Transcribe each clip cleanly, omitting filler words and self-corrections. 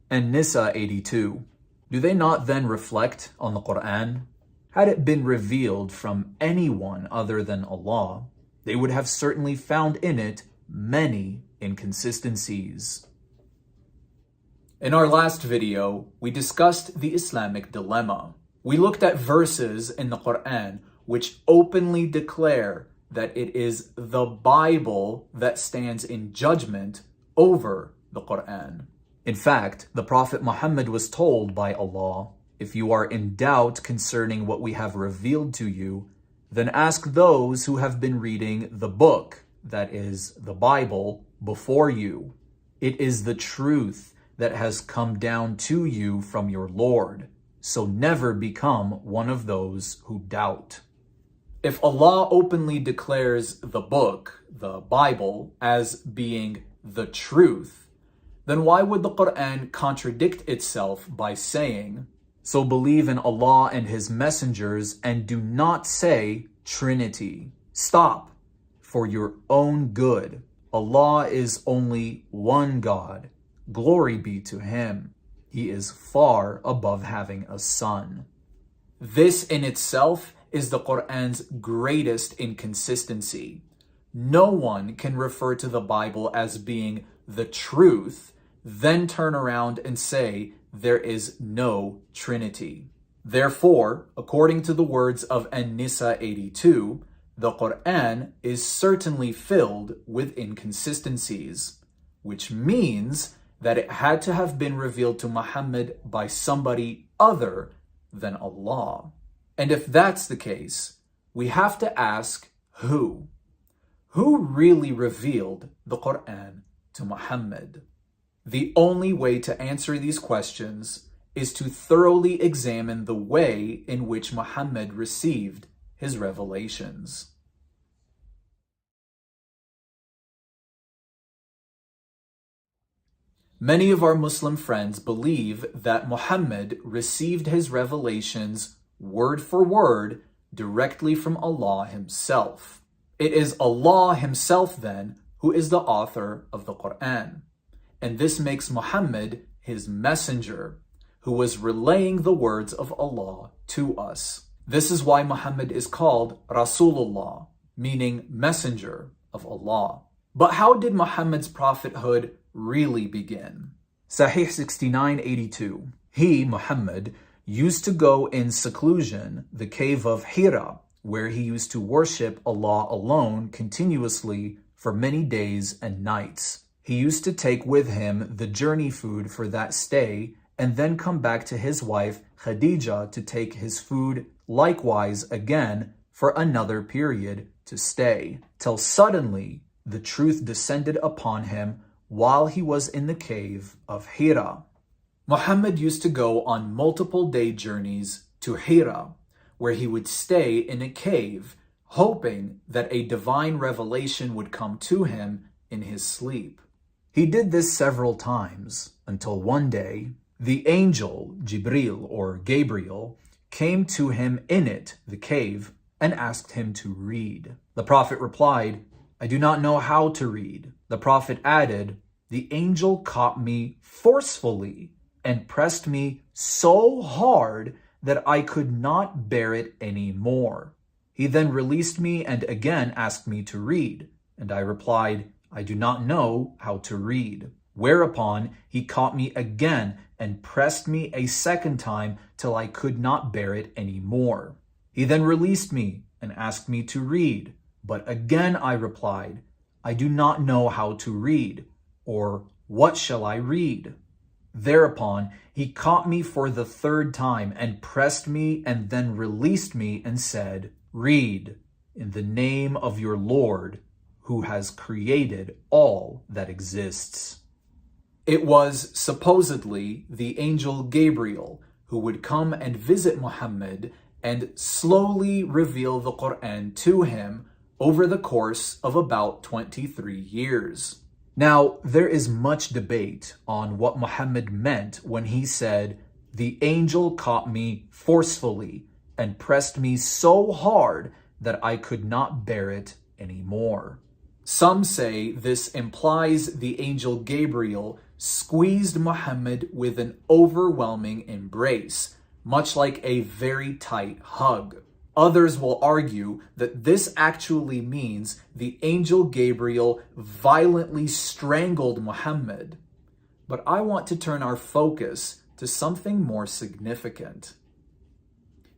And Nisa 82. Do they not then reflect on the Quran? Had it been revealed from anyone other than Allah, they would have certainly found in it many inconsistencies. In our last video, we discussed the Islamic dilemma. We looked at verses in the Quran which openly declare that it is the Bible that stands in judgment over the Quran. In fact, the Prophet Muhammad was told by Allah, if you are in doubt concerning what we have revealed to you, then ask those who have been reading the book, that is, the Bible, before you. It is the truth that has come down to you from your Lord, so never become one of those who doubt. If Allah openly declares the book, the Bible, as being the truth, then why would the Quran contradict itself by saying, so believe in Allah and His messengers and do not say Trinity? Stop. For your own good. Allah is only one God. Glory be to Him. He is far above having a son. This in itself is the Quran's greatest inconsistency. No one can refer to the Bible as being the truth, then turn around and say there is no Trinity. Therefore, according to the words of An-Nisa 82, the Quran is certainly filled with inconsistencies, which means that it had to have been revealed to Muhammad by somebody other than Allah. And if that's the case, we have to ask who? Who really revealed the Quran to Muhammad? The only way to answer these questions is to thoroughly examine the way in which Muhammad received his revelations. Many of our Muslim friends believe that Muhammad received his revelations word for word directly from Allah Himself. It is Allah Himself then who is the author of the Quran. And this makes Muhammad His messenger, who was relaying the words of Allah to us. This is why Muhammad is called Rasulullah, meaning messenger of Allah. But how did Muhammad's prophethood really begin? Sahih 6982. He, Muhammad, used to go in seclusion, the cave of Hira, where he used to worship Allah alone continuously for many days and nights. He used to take with him the journey food for that stay and then come back to his wife Khadija to take his food likewise again for another period to stay, till suddenly the truth descended upon him while he was in the cave of Hira. Muhammad used to go on multiple day journeys to Hira, where he would stay in a cave, hoping that a divine revelation would come to him in his sleep. He did this several times until one day, the angel Jibril or Gabriel came to him in it, the cave, and asked him to read. The Prophet replied, I do not know how to read. The Prophet added, the angel caught me forcefully and pressed me so hard that I could not bear it any more. He then released me and again asked me to read, and I replied, I do not know how to read. Whereupon he caught me again and pressed me a second time till I could not bear it any more. He then released me and asked me to read, but again I replied, I do not know how to read, or what shall I read? Thereupon he caught me for the third time and pressed me and then released me and said, read in the name of your Lord, who has created all that exists. It was supposedly the angel Gabriel who would come and visit Muhammad and slowly reveal the Quran to him over the course of about 23 years. Now, there is much debate on what Muhammad meant when he said, the angel caught me forcefully and pressed me so hard that I could not bear it anymore. Some say this implies the angel Gabriel squeezed Muhammad with an overwhelming embrace, much like a very tight hug. Others will argue that this actually means the angel Gabriel violently strangled Muhammad. But I want to turn our focus to something more significant.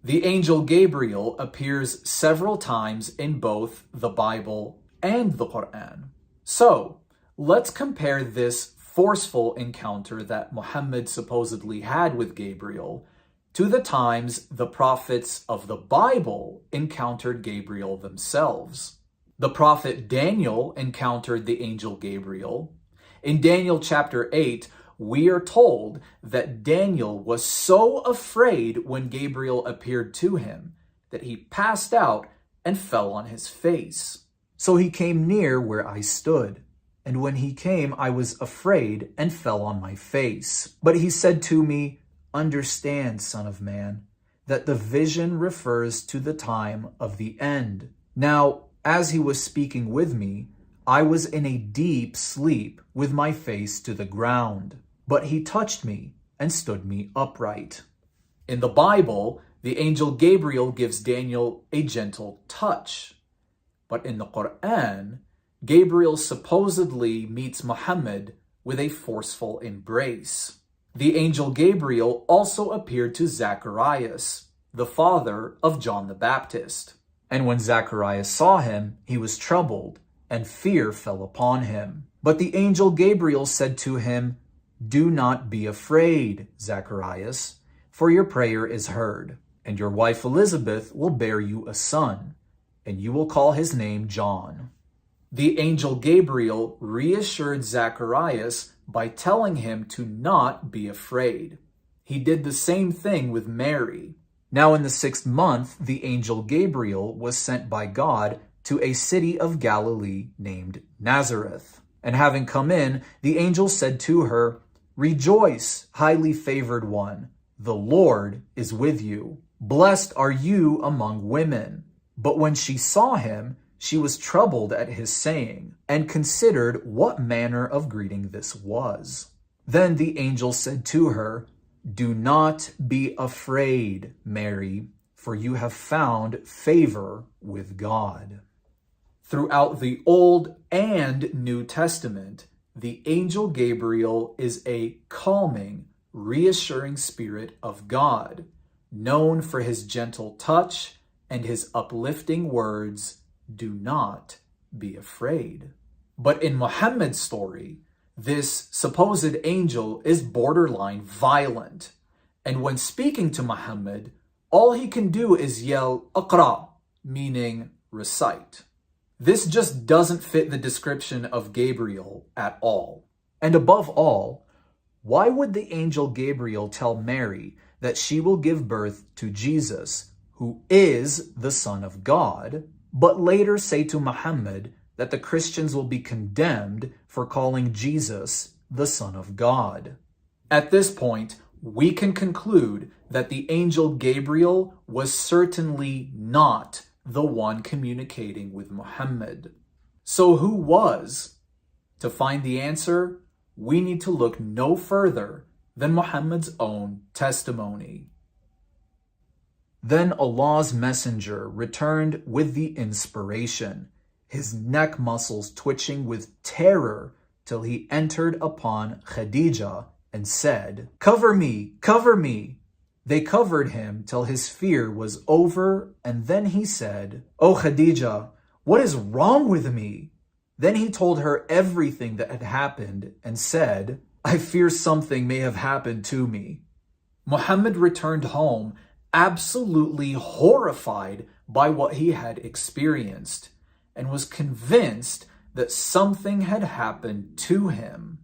The angel Gabriel appears several times in both the Bible and the Quran. So, let's compare this forceful encounter that Muhammad supposedly had with Gabriel to the times the prophets of the Bible encountered Gabriel themselves. The prophet Daniel encountered the angel Gabriel. In Daniel chapter 8, we are told that Daniel was so afraid when Gabriel appeared to him that he passed out and fell on his face. So he came near where I stood, and when he came, I was afraid and fell on my face. But he said to me, "Understand, Son of Man, that the vision refers to the time of the end." Now, as he was speaking with me, I was in a deep sleep with my face to the ground. But he touched me and stood me upright. In the Bible, the angel Gabriel gives Daniel a gentle touch. But in the Quran, Gabriel supposedly meets Muhammad with a forceful embrace. The angel Gabriel also appeared to Zacharias, the father of John the Baptist. And when Zacharias saw him, he was troubled, and fear fell upon him. But the angel Gabriel said to him, "Do not be afraid, Zacharias, for your prayer is heard, and your wife Elizabeth will bear you a son, and you will call his name John." The angel Gabriel reassured Zacharias by telling him to not be afraid. He did the same thing with Mary. Now in the 6th month, the angel Gabriel was sent by God to a city of Galilee named Nazareth. And having come in, the angel said to her, "Rejoice, highly favored one, the Lord is with you. Blessed are you among women." But when she saw him, she was troubled at his saying, and considered what manner of greeting this was. Then the angel said to her, "Do not be afraid, Mary, for you have found favor with God." Throughout the Old and New Testament, the angel Gabriel is a calming, reassuring spirit of God, known for his gentle touch and his uplifting words, "Do not be afraid." But in Muhammad's story, this supposed angel is borderline violent, and when speaking to Muhammad, all he can do is yell, "Aqra," meaning recite. This just doesn't fit the description of Gabriel at all. And above all, why would the angel Gabriel tell Mary that she will give birth to Jesus, who is the Son of God, but later say to Muhammad that the Christians will be condemned for calling Jesus the Son of God? At this point, we can conclude that the angel Gabriel was certainly not the one communicating with Muhammad. So who was? To find the answer, we need to look no further than Muhammad's own testimony. Then Allah's messenger returned with the inspiration, his neck muscles twitching with terror till he entered upon Khadijah and said, "Cover me, cover me." They covered him till his fear was over, and then he said, "O Khadijah, what is wrong with me?" Then he told her everything that had happened and said, "I fear something may have happened to me." Muhammad returned home absolutely horrified by what he had experienced and was convinced that something had happened to him.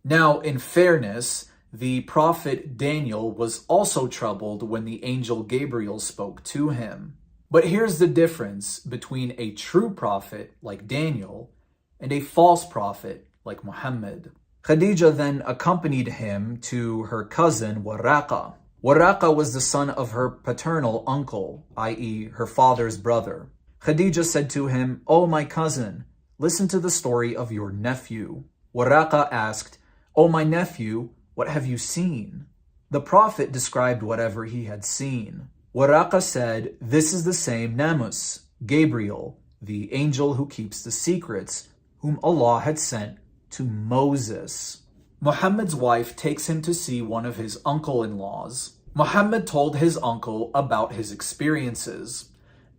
Now, in fairness, the prophet Daniel was also troubled when the angel Gabriel spoke to him. But here's the difference between a true prophet like Daniel and a false prophet like Muhammad. Khadijah then accompanied him to her cousin Waraqa. Waraqa was the son of her paternal uncle, i.e. her father's brother. Khadijah said to him, "O my cousin, listen to the story of your nephew." Waraqa asked, "O my nephew, what have you seen?" The Prophet described whatever he had seen. Waraqa said, "This is the same Namus, Gabriel, the angel who keeps the secrets, whom Allah had sent to Moses." Muhammad's wife takes him to see one of his uncle-in-laws. Muhammad told his uncle about his experiences,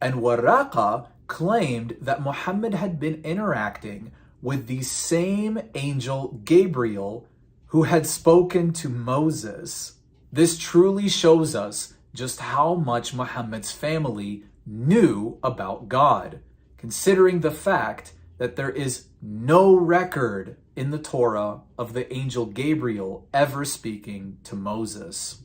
and Waraqa claimed that Muhammad had been interacting with the same angel Gabriel who had spoken to Moses. This truly shows us just how much Muhammad's family knew about God, considering the fact that there is no record in the Torah of the angel Gabriel ever speaking to Moses.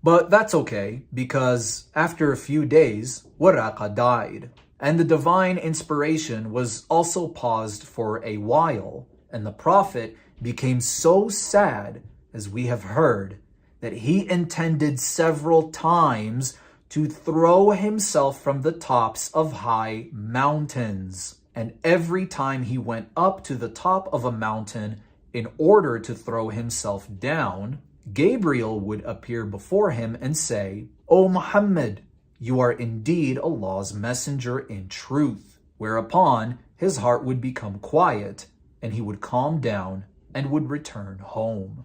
But that's okay, because after a few days, Waraqa died, and the divine inspiration was also paused for a while, and the Prophet became so sad, as we have heard, that he intended several times to throw himself from the tops of high mountains. And every time he went up to the top of a mountain in order to throw himself down, Gabriel would appear before him and say, "O Muhammad, you are indeed Allah's messenger in truth," whereupon his heart would become quiet and he would calm down and would return home.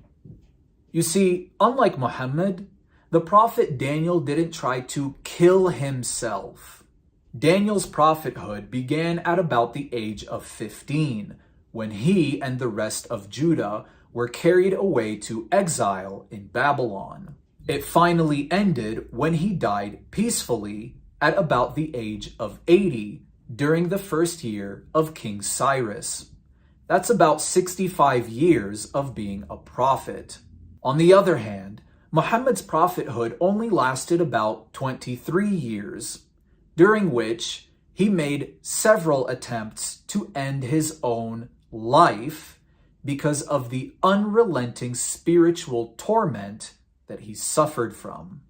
You see, unlike Muhammad, the prophet Daniel didn't try to kill himself. Daniel's prophethood began at about the age of 15, when he and the rest of Judah were carried away to exile in Babylon. It finally ended when he died peacefully at about the age of 80 during the first year of King Cyrus. That's about 65 years of being a prophet. On the other hand, Muhammad's prophethood only lasted about 23 years, during which he made several attempts to end his own life because of the unrelenting spiritual torment that he suffered from.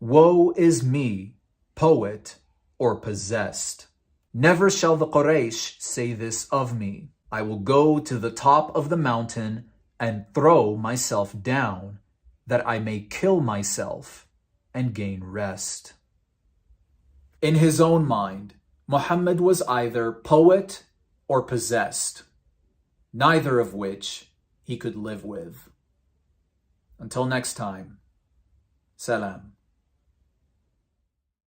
Woe is me, poet or possessed. Never shall the Quraysh say this of me. I will go to the top of the mountain and throw myself down, that I may kill myself and gain rest. In his own mind, Muhammad was either poet or possessed, neither of which he could live with. Until next time, salam.